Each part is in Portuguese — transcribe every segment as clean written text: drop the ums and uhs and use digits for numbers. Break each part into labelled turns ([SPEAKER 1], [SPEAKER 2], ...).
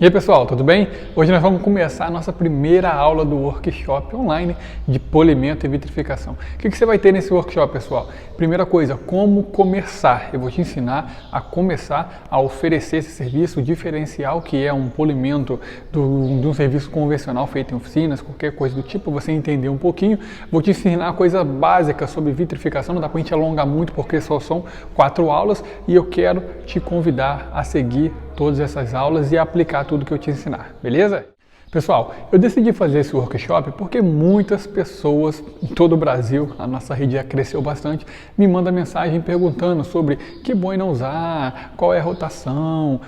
[SPEAKER 1] E aí pessoal, tudo bem? Hoje nós vamos começar a nossa primeira aula do workshop online de polimento e vitrificação. O que você vai ter nesse workshop, pessoal? Primeira coisa, como começar. Eu vou te ensinar a começar a oferecer esse serviço diferencial que é um polimento de um serviço convencional feito em oficinas, qualquer coisa do tipo, você entender um pouquinho. Vou te ensinar coisa básica sobre vitrificação, não dá pra gente alongar muito porque só são 4 aulas e eu quero te convidar a seguir todas essas aulas e aplicar tudo que eu te ensinar, beleza? Pessoal, eu decidi fazer esse workshop porque muitas pessoas em todo o Brasil, a nossa rede já cresceu bastante, me mandam mensagem perguntando sobre que boina usar, qual é a rotação,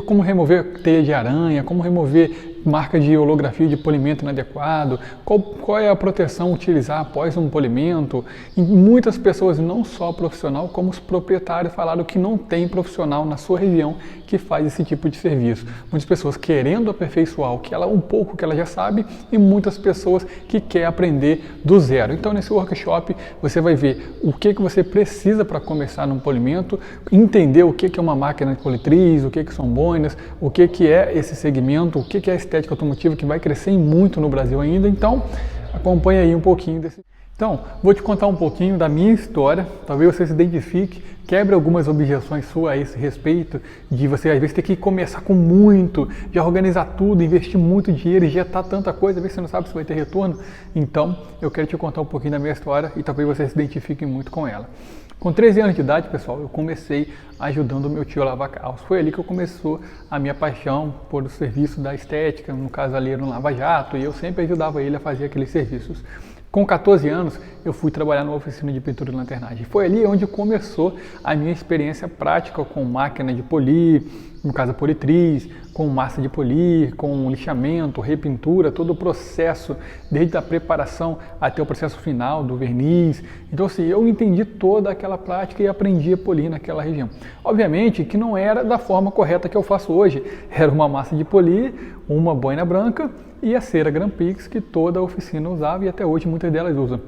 [SPEAKER 1] como remover teia de aranha, como remover marca de holografia de polimento inadequado, qual é a proteção utilizar após um polimento. E muitas pessoas, não só profissional, como os proprietários, falaram que não tem profissional na sua região que faz esse tipo de serviço. Muitas pessoas querendo aperfeiçoar um pouco que ela já sabe e muitas pessoas que querem aprender do zero. Então nesse workshop você vai ver o que você precisa para começar num polimento, entender o que é uma máquina de politriz, o que são boinas, o que é esse segmento, o que é a estética automotiva que vai crescer muito no Brasil ainda. Então acompanha aí um pouquinho desse. Então, vou te contar um pouquinho da minha história, talvez você se identifique, quebre algumas objeções suas a esse respeito, de você às vezes ter que começar com muito, de organizar tudo, investir muito dinheiro, injetar tanta coisa, às vezes você não sabe se vai ter retorno. Então, eu quero te contar um pouquinho da minha história e talvez você se identifique muito com ela. Com 13 anos de idade, pessoal, eu comecei ajudando o meu tio a lavar carros. Foi ali que começou a minha paixão por o serviço da estética, no caso ali era um lava-jato, e eu sempre ajudava ele a fazer aqueles serviços. Com 14 anos, eu fui trabalhar numa oficina de pintura e lanternagem. Foi ali onde começou a minha experiência prática com máquina de polir, no caso a politriz, com massa de polir, com lixamento, repintura, todo o processo, desde a preparação até o processo final do verniz. Então assim, eu entendi toda aquela prática e aprendi a polir naquela região. Obviamente que não era da forma correta que eu faço hoje. Era uma massa de polir, uma boina branca e a cera Grand Prix que toda a oficina usava e até hoje muitas delas usam.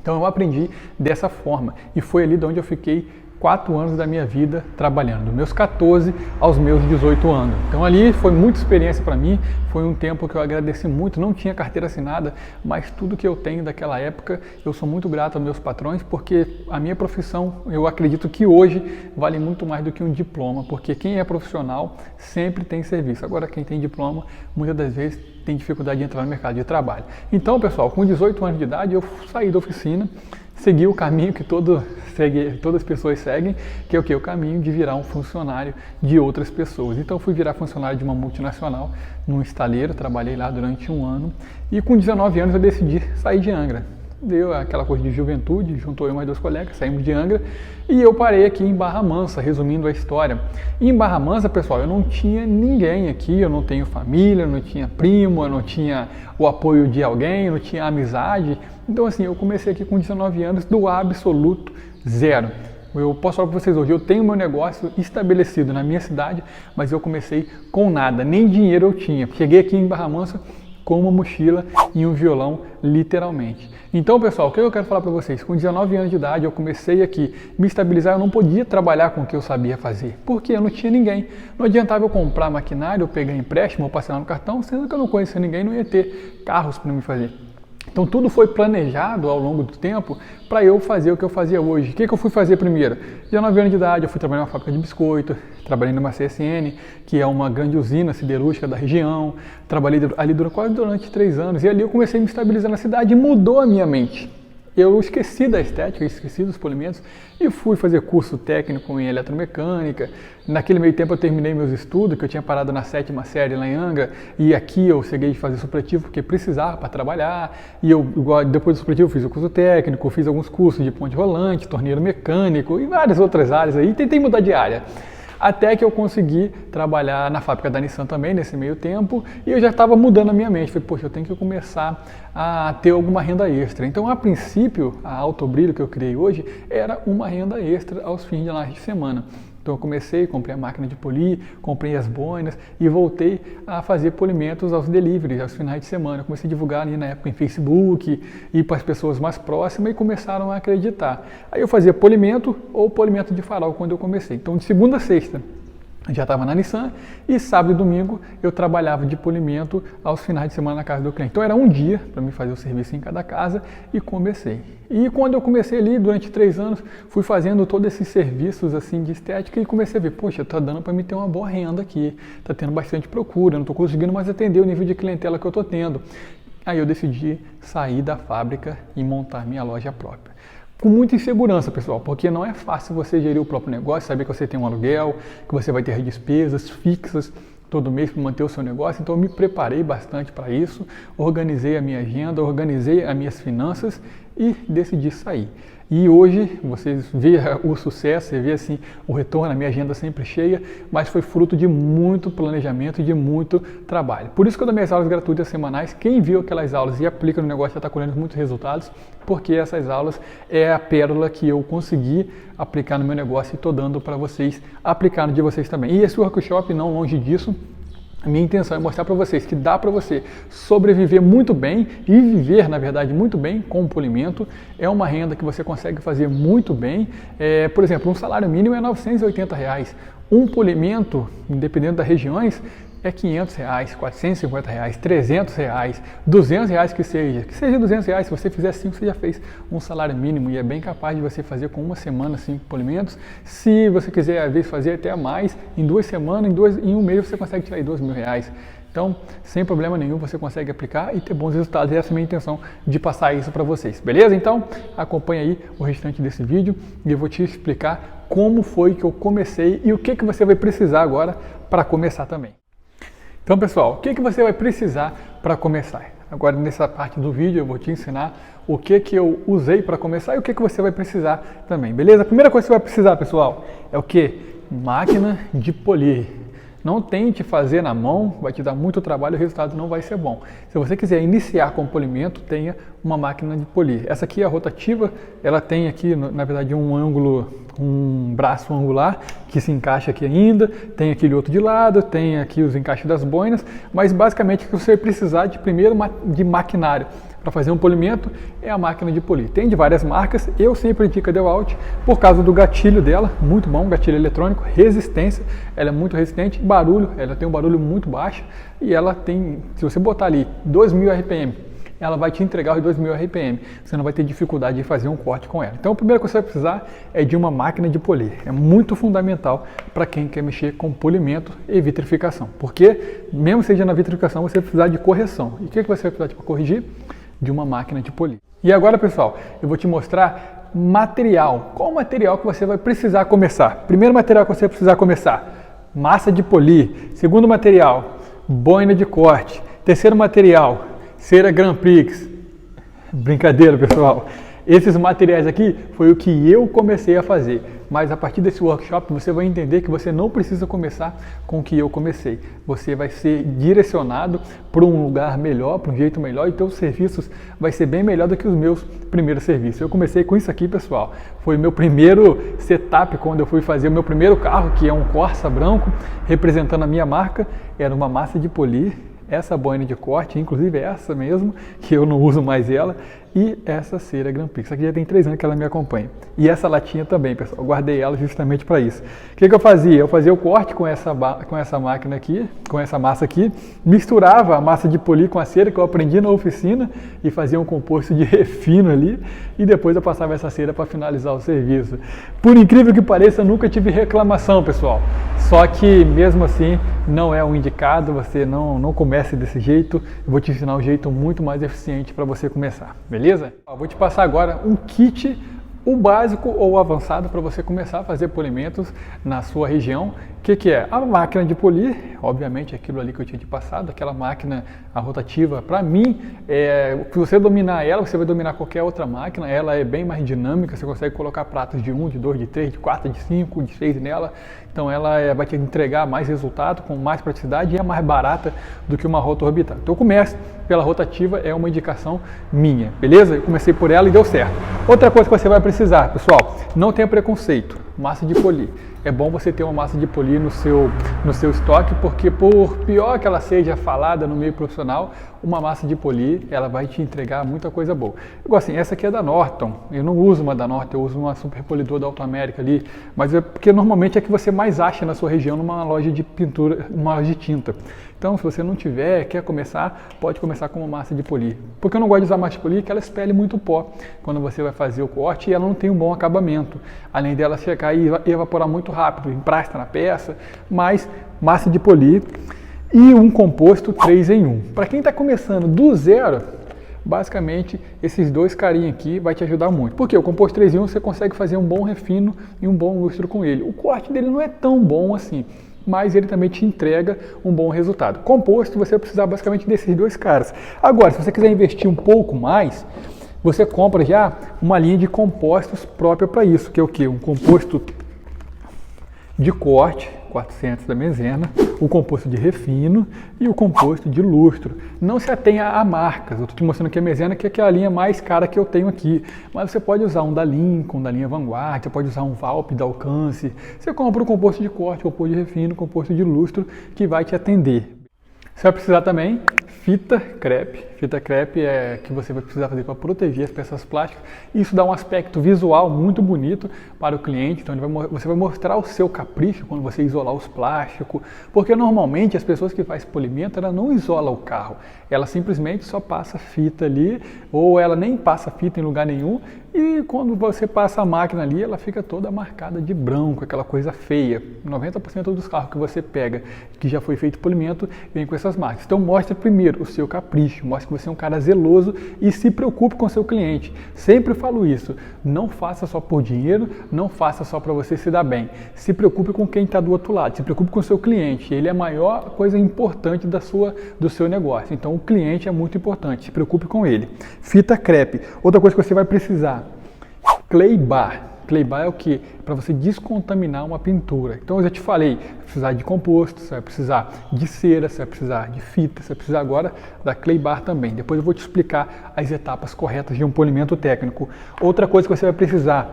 [SPEAKER 1] Então eu aprendi dessa forma e foi ali de onde eu fiquei 4 anos da minha vida trabalhando, dos meus 14 aos meus 18 anos. Então ali foi muita experiência para mim, foi um tempo que eu agradeci muito, não tinha carteira assinada, mas tudo que eu tenho daquela época, eu sou muito grato aos meus patrões, porque a minha profissão, eu acredito que hoje vale muito mais do que um diploma, porque quem é profissional sempre tem serviço. Agora quem tem diploma, muitas das vezes tem dificuldade de entrar no mercado de trabalho. Então pessoal, com 18 anos de idade eu saí da oficina, segui o caminho que todas as pessoas seguem, que é o quê? O caminho de virar um funcionário de outras pessoas. Então eu fui virar funcionário de uma multinacional, num estaleiro, trabalhei lá durante 1 ano e com 19 anos eu decidi sair de Angra. Deu aquela coisa de juventude, juntou eu e mais 2 colegas, saímos de Angra e eu parei aqui em Barra Mansa, resumindo a história. E em Barra Mansa, pessoal, eu não tinha ninguém aqui, eu não tenho família, eu não tinha primo, eu não tinha o apoio de alguém, eu não tinha amizade. Então assim, eu comecei aqui com 19 anos do absoluto zero. Eu posso falar para vocês hoje, eu tenho meu negócio estabelecido na minha cidade, mas eu comecei com nada, nem dinheiro eu tinha. Cheguei aqui em Barra Mansa com uma mochila e um violão, literalmente. Então, pessoal, o que eu quero falar para vocês? Com 19 anos de idade, eu comecei aqui me estabilizar, eu não podia trabalhar com o que eu sabia fazer, porque eu não tinha ninguém. Não adiantava eu comprar maquinário, eu pegar empréstimo, ou parcelar no cartão, sendo que eu não conhecia ninguém, não ia ter carros para me fazer. Então tudo foi planejado ao longo do tempo para eu fazer o que eu fazia hoje. O que eu fui fazer primeiro? 19 anos de idade, eu fui trabalhar numa fábrica de biscoito, trabalhei numa CSN, que é uma grande usina siderúrgica da região, trabalhei ali quase durante 3 anos e ali eu comecei a me estabilizar na cidade e mudou a minha mente. Eu esqueci da estética, esqueci dos polimentos e fui fazer curso técnico em eletromecânica. Naquele meio tempo eu terminei meus estudos, que eu tinha parado na 7ª série lá em Angra, e aqui eu cheguei a fazer supletivo porque precisava para trabalhar. E eu, depois do supletivo, fiz o curso técnico, fiz alguns cursos de ponte rolante, torneiro mecânico e várias outras áreas aí. Tentei mudar de área. Até que eu consegui trabalhar na fábrica da Nissan também, nesse meio tempo, e eu já estava mudando a minha mente. Falei, poxa, eu tenho que começar a ter alguma renda extra. Então, a princípio, a Autobrilho que eu criei hoje era uma renda extra aos fins de semana. Então eu comecei, comprei a máquina de polir, comprei as boinas e voltei a fazer polimentos aos deliveries, aos finais de semana. Eu comecei a divulgar ali na época em Facebook, ir para as pessoas mais próximas e começaram a acreditar. Aí eu fazia polimento ou polimento de farol quando eu comecei. Então de segunda a sexta já estava na Nissan, e sábado e domingo eu trabalhava de polimento aos finais de semana na casa do cliente. Então era um dia para mim fazer o serviço em cada casa e comecei. E quando eu comecei ali, durante 3 anos, fui fazendo todos esses serviços assim de estética e comecei a ver, poxa, tá dando para mim ter uma boa renda aqui, tá tendo bastante procura, não estou conseguindo mais atender o nível de clientela que eu estou tendo. Aí eu decidi sair da fábrica e montar minha loja própria. Com muita insegurança, pessoal, porque não é fácil você gerir o próprio negócio, saber que você tem um aluguel, que você vai ter despesas fixas todo mês para manter o seu negócio. Então eu me preparei bastante para isso, organizei a minha agenda, organizei as minhas finanças e decidi sair. E hoje vocês veem o sucesso, você vê assim o retorno, a minha agenda sempre cheia, mas foi fruto de muito planejamento e de muito trabalho. Por isso que eu dou minhas aulas gratuitas semanais. Quem viu aquelas aulas e aplica no negócio já está colhendo muitos resultados, porque essas aulas é a pérola que eu consegui aplicar no meu negócio e estou dando para vocês aplicar no de vocês também. E esse workshop, não longe disso, a minha intenção é mostrar para vocês que dá para você sobreviver muito bem e viver, na verdade, muito bem com o polimento. É uma renda que você consegue fazer muito bem. Por exemplo, um salário mínimo é R$ 980. Um polimento, dependendo das regiões, é R$ 500, R$ 450, R$ 300, R$ 200 que seja R$ 200, se você fizer 5, você já fez um salário mínimo e é bem capaz de você fazer com uma semana 5 polimentos. Se você quiser, às vezes, fazer até mais, em 2 semanas, em um mês você consegue tirar aí R$ 2.000. Então, sem problema nenhum, você consegue aplicar e ter bons resultados. Essa é a minha intenção de passar isso para vocês, beleza? Então, acompanha aí o restante desse vídeo e eu vou te explicar como foi que eu comecei e o que você vai precisar agora para começar também. Então, pessoal, o que você vai precisar para começar? Agora, nessa parte do vídeo, eu vou te ensinar o que eu usei para começar e o que você vai precisar também, beleza? A primeira coisa que você vai precisar, pessoal, é o quê? Máquina de polir. Não tente fazer na mão, vai te dar muito trabalho e o resultado não vai ser bom. Se você quiser iniciar com polimento, tenha uma máquina de polir. Essa aqui é a rotativa, ela tem aqui, na verdade, um braço angular que se encaixa aqui ainda, tem aquele outro de lado, tem aqui os encaixes das boinas, mas basicamente o que você vai precisar de primeiro de maquinário para fazer um polimento é a máquina de polir. Tem de várias marcas, eu sempre indico a DeWalt por causa do gatilho dela, muito bom, gatilho eletrônico, resistência, ela é muito resistente, barulho, ela tem um barulho muito baixo e ela tem, se você botar ali 2.000 RPM, ela vai te entregar os 2.000 RPM, você não vai ter dificuldade de fazer um corte com ela. Então a primeira coisa que você vai precisar é de uma máquina de polir, é muito fundamental para quem quer mexer com polimento e vitrificação, porque mesmo seja na vitrificação você vai precisar de correção. E o que você vai precisar para corrigir? De uma máquina de polir. E agora, pessoal, eu vou te mostrar material. Qual material que você vai precisar começar? Primeiro material que você vai precisar começar, massa de polir. Segundo material, boina de corte. Terceiro material, cera Grand Prix. Brincadeira, pessoal. Esses materiais aqui foi o que eu comecei a fazer, mas a partir desse workshop você vai entender que você não precisa começar com o que eu comecei. Você vai ser direcionado para um lugar melhor, para um jeito melhor e teus serviços vai ser bem melhor do que os meus primeiros serviços. Eu comecei com isso aqui, pessoal. Foi meu primeiro setup quando eu fui fazer o meu primeiro carro, que é um Corsa branco, representando a minha marca. Era uma massa de polir, essa boina de corte, inclusive essa mesmo, que eu não uso mais ela, e essa cera Grand Prix. Essa aqui já tem 3 anos que ela me acompanha. E essa latinha também, pessoal, eu guardei ela justamente para isso. O que eu fazia? Eu fazia o corte com essa máquina aqui, com essa massa aqui, misturava a massa de polir com a cera que eu aprendi na oficina e fazia um composto de refino ali, e depois eu passava essa cera para finalizar o serviço. Por incrível que pareça, eu nunca tive reclamação, pessoal. Só que mesmo assim não é o indicado, você não comece desse jeito. Eu vou te ensinar um jeito muito mais eficiente para você começar, beleza? Eu vou te passar agora um kit, o básico ou o avançado para você começar a fazer polimentos na sua região. O que é? A máquina de polir, obviamente aquilo ali que eu tinha te passado, aquela máquina a rotativa, para mim, se você dominar ela, você vai dominar qualquer outra máquina, ela é bem mais dinâmica, você consegue colocar pratos de 1, de 2, de 3, de 4, de 5, de 6 nela, então ela vai te entregar mais resultado, com mais praticidade e é mais barata do que uma rota orbital. Então comece pela rotativa, é uma indicação minha, beleza? Eu comecei por ela e deu certo. Outra coisa que você vai precisar, pessoal, não tenha preconceito. massa de polir. É bom você ter uma massa de polir no seu estoque, porque por pior que ela seja falada no meio profissional, uma massa de polir, ela vai te entregar muita coisa boa. Igual assim, essa aqui é da Norton, eu não uso uma da Norton, eu uso uma Super Polidor da Autoamérica ali, mas é porque normalmente é que você mais acha na sua região numa loja de pintura, numa loja de tinta. Então, se você não tiver, quer começar, pode começar com uma massa de polir. Porque eu não gosto de usar massa de polir, que ela expele muito pó quando você vai fazer o corte e ela não tem um bom acabamento. Além dela secar e evaporar muito rápido, emprasta na peça, mas massa de polir e um composto 3 em 1. Para quem está começando do zero, basicamente esses dois carinhos aqui vai te ajudar muito. Porque o composto 3 em 1 você consegue fazer um bom refino e um bom lustro com ele. O corte dele não é tão bom assim, mas ele também te entrega um bom resultado. Composto, você vai precisar basicamente desses dois caras. Agora, se você quiser investir um pouco mais, você compra já uma linha de compostos própria para isso, que é o quê? Um composto de corte, 400 da Mezena, o composto de refino e o composto de lustro. Não se atenha a marcas, eu estou te mostrando aqui a Mezena, que é a linha mais cara que eu tenho aqui, mas você pode usar um da Lincoln, da linha Vanguard, você pode usar um Valp da Alcance, você compra o composto de corte, o composto de refino, o composto de lustro, que vai te atender. Você vai precisar também fita crepe. Fita crepe é que você vai precisar fazer para proteger as peças plásticas. Isso dá um aspecto visual muito bonito para o cliente. Então você vai mostrar o seu capricho quando você isolar os plásticos. Porque normalmente as pessoas que fazem polimento, ela não isola o carro. Ela simplesmente só passa fita ali, ou ela nem passa fita em lugar nenhum. E quando você passa a máquina ali, ela fica toda marcada de branco, aquela coisa feia. 90% dos carros que você pega, que já foi feito polimento, vem com essas marcas. Então mostre primeiro o seu capricho, mostre que você é um cara zeloso e se preocupe com o seu cliente. Sempre falo isso, não faça só por dinheiro, não faça só para você se dar bem. Se preocupe com quem está do outro lado, se preocupe com o seu cliente. Ele é a maior coisa importante do seu negócio. Então o cliente é muito importante, se preocupe com ele. Fita crepe. Outra coisa que você vai precisar, clay bar. Clay bar é o que? Para você descontaminar uma pintura. Então eu já te falei, vai precisar de composto, você vai precisar de cera, você vai precisar de fita, você vai precisar agora da clay bar também. Depois eu vou te explicar as etapas corretas de um polimento técnico. Outra coisa que você vai precisar,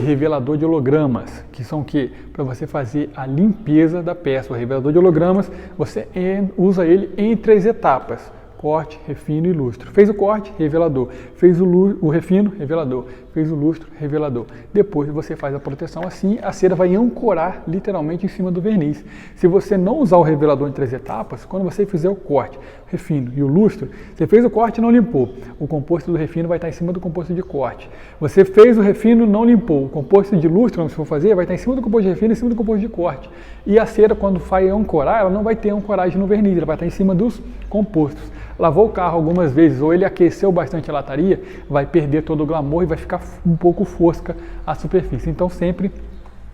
[SPEAKER 1] revelador de hologramas, que são o quê? Para você fazer a limpeza da peça. O revelador de hologramas, você usa ele em 3 etapas. Corte, refino e lustro. Fez o corte, revelador. Fez o refino, revelador. Fez o lustro, revelador. Depois você faz a proteção assim, a cera vai ancorar literalmente em cima do verniz. Se você não usar o revelador em 3 etapas, quando você fizer o corte, o refino e o lustro, você fez o corte e não limpou. O composto do refino vai estar em cima do composto de corte. Você fez o refino, não limpou. O composto de lustro, quando você for fazer, vai estar em cima do composto de refino e em cima do composto de corte. E a cera, quando vai ancorar, ela não vai ter ancoragem no verniz, ela vai estar em cima dos compostos. Lavou o carro algumas vezes ou ele aqueceu bastante a lataria, vai perder todo o glamour e vai ficar um pouco fosca a superfície. Então sempre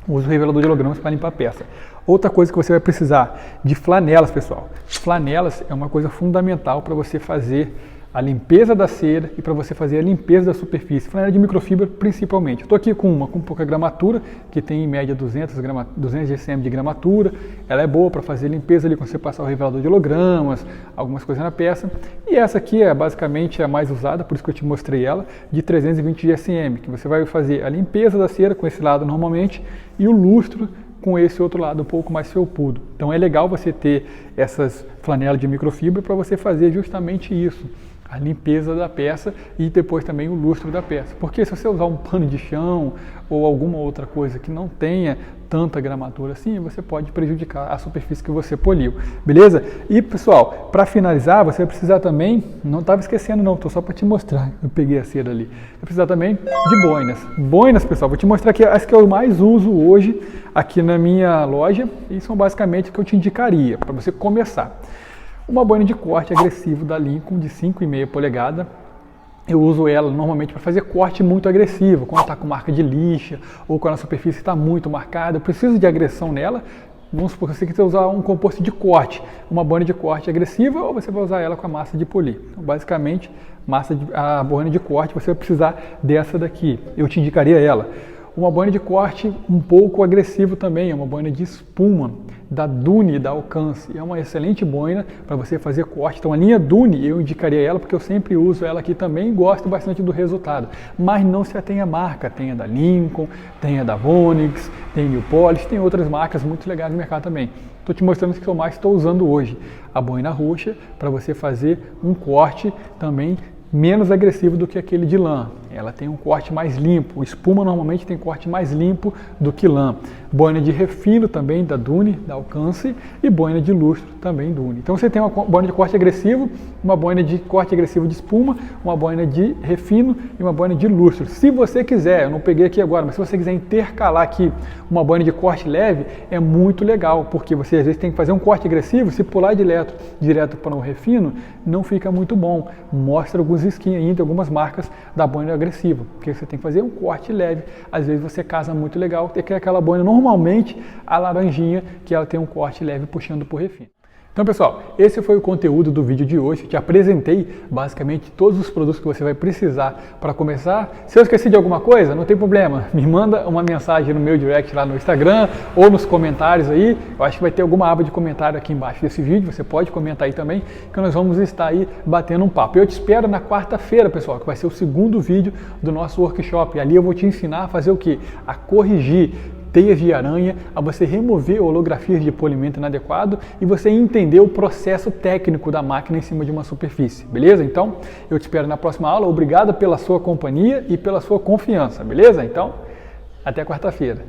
[SPEAKER 1] use o revelador de hologramas para limpar a peça. Outra coisa que você vai precisar de flanelas, pessoal. Flanelas é uma coisa fundamental para você fazer a limpeza da cera e para você fazer a limpeza da superfície. Flanela de microfibra principalmente. Estou aqui com uma com pouca gramatura, que tem em média 200 GSM de gramatura. Ela é boa para fazer limpeza ali quando você passar o revelador de hologramas, algumas coisas na peça. E essa aqui é basicamente a mais usada, por isso que eu te mostrei ela, de 320 GSM, que você vai fazer a limpeza da cera com esse lado normalmente e o lustro com esse outro lado um pouco mais felpudo. Então é legal você ter essas flanelas de microfibra para você fazer justamente isso. A limpeza da peça e depois também o lustro da peça. Porque se você usar um pano de chão ou alguma outra coisa que não tenha tanta gramatura assim, você pode prejudicar a superfície que você poliu, beleza? E pessoal, para finalizar, você vai precisar também, não estava esquecendo não, estou só para te mostrar, eu peguei a cera ali. Vai precisar também de boinas. Boinas, pessoal, vou te mostrar aqui as que eu mais uso hoje aqui na minha loja e são basicamente o que eu te indicaria para você começar. Uma boina de corte agressivo da Lincoln de 5,5 polegada. Eu uso ela normalmente para fazer corte muito agressivo, quando está com marca de lixa ou quando a superfície está muito marcada. Eu preciso de agressão nela. Vamos supor que você quiser usar um composto de corte, uma boina de corte agressiva, ou você vai usar ela com a massa de polir. Então, basicamente, a boina de corte, você vai precisar dessa daqui. Eu te indicaria ela. uma boina de corte um pouco agressivo também, é uma boina de espuma, da Dune da Alcance. É uma excelente boina para você fazer corte. Então a linha Dune eu indicaria ela porque eu sempre uso ela aqui também e gosto bastante do resultado. Mas não se atenha à marca, tem a da Lincoln, tem a da Vonix, tem a New Polish, tem outras marcas muito legais no mercado também. Estou te mostrando o que eu mais estou usando hoje, a boina roxa, para você fazer um corte também menos agressivo do que aquele de lã. Ela tem um corte mais limpo. Espuma normalmente tem corte mais limpo do que lã. Boina de refino também da Dune, da Alcance, e boina de lustro também Dune. Então você tem uma boina de corte agressivo, uma boina de corte agressivo de espuma, uma boina de refino e uma boina de lustro. Se você quiser, eu não peguei aqui agora, mas se você quiser intercalar aqui uma boina de corte leve, é muito legal, porque você às vezes tem que fazer um corte agressivo, se pular direto para um refino, não fica muito bom. Mostra alguns skins ainda, algumas marcas da boina agressiva, porque você tem que fazer um corte leve, às vezes você casa muito legal, tem que é aquela boina normalmente a laranjinha, que ela tem um corte leve puxando por refino. Então pessoal, esse foi o conteúdo do vídeo de hoje. Eu te apresentei basicamente todos os produtos que você vai precisar para começar. Se eu esqueci de alguma coisa, não tem problema, me manda uma mensagem no meu direct lá no Instagram ou nos comentários aí. Eu acho que vai ter alguma aba de comentário aqui embaixo desse vídeo, você pode comentar aí também, que nós vamos estar aí batendo um papo. Eu te espero na quarta-feira, pessoal, que vai ser o segundo vídeo do nosso workshop. Ali eu vou te ensinar a fazer o quê? A corrigir teias de aranha, a você remover holografias de polimento inadequado e você entender o processo técnico da máquina em cima de uma superfície, beleza? Então, eu te espero na próxima aula. Obrigado pela sua companhia e pela sua confiança, beleza? Então, até quarta-feira.